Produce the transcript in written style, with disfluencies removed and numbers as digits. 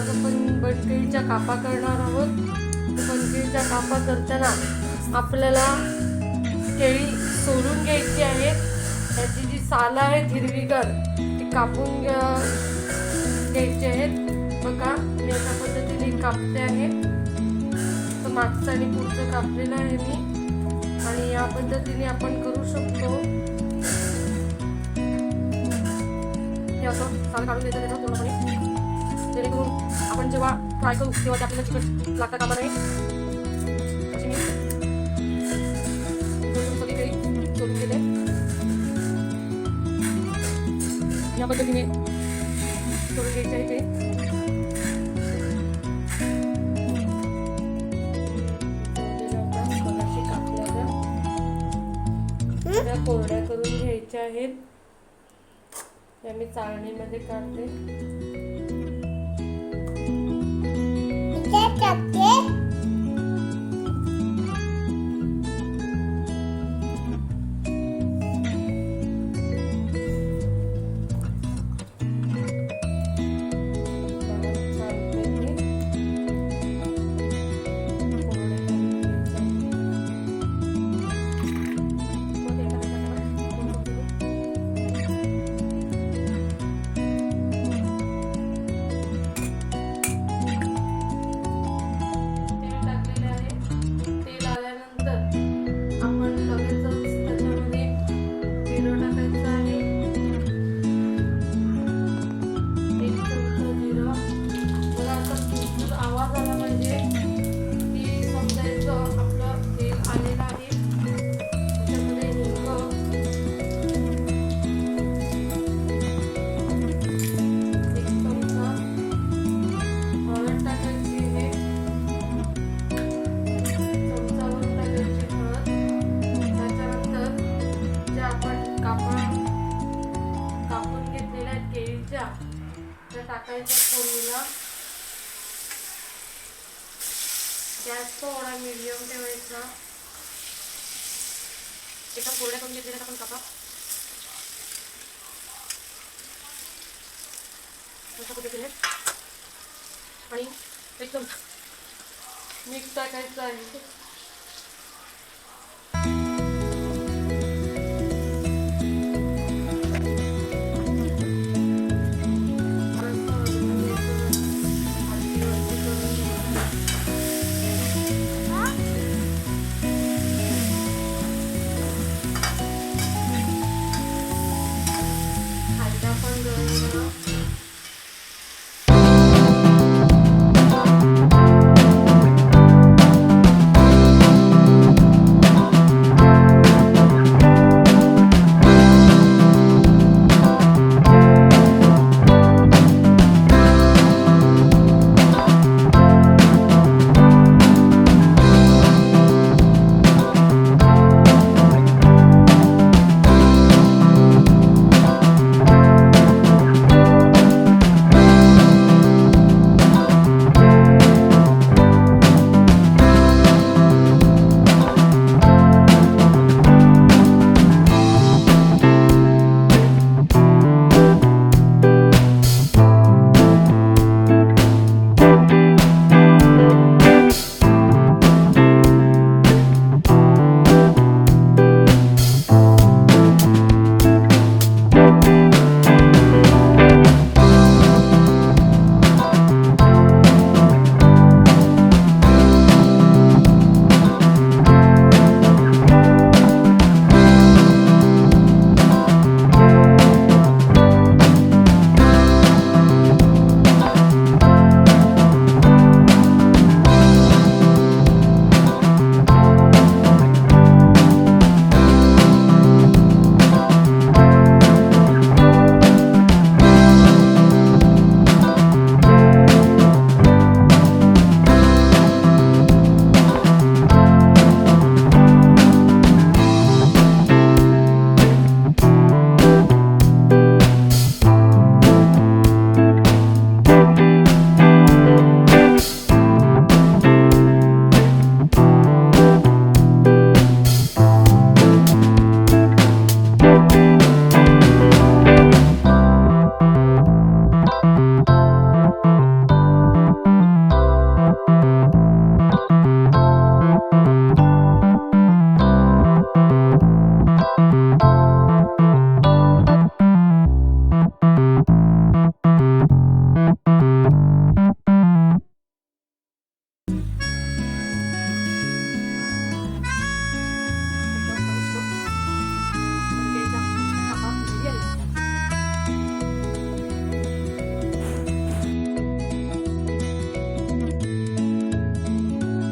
आज आपण बनकेळीच्या कापा करणार आहोत. बनकेळीच्या कापा करताना आपल्याला केळी सोलून घ्यायची आहेत. त्याची जी सालं आहेत हिरवीगार ती कापून घ्यायची आहेत. बघा मी अशा पद्धतीने कापते आहे. तर मागचं आणि पुढचं कापलेलं आहे मी आणि या पद्धतीने आपण करू शकतो. हे असं साल काढून घ्यायचं त्याचं पूर्णपणे, जेणेकरून आपण जेव्हा फ्राय करू तेव्हा ते आपल्याला चिकट लागता कामा नये. अशी मी सगळी केळी सोलून घेते. या पद्धतीने सोलून घ्यायची आहे केळी. कोरड्या करून घ्यायच्या आहेत. त्या मी चाळणीमध्ये काढते. टाकायच्या फोडणीला. गॅस थोडा मीडियम ठेवायचा. एका फोड्या करून घेतलेल्या आपण कापा अशा पद्धतीने आणि एकदम मिक्स टाकायचं आहे.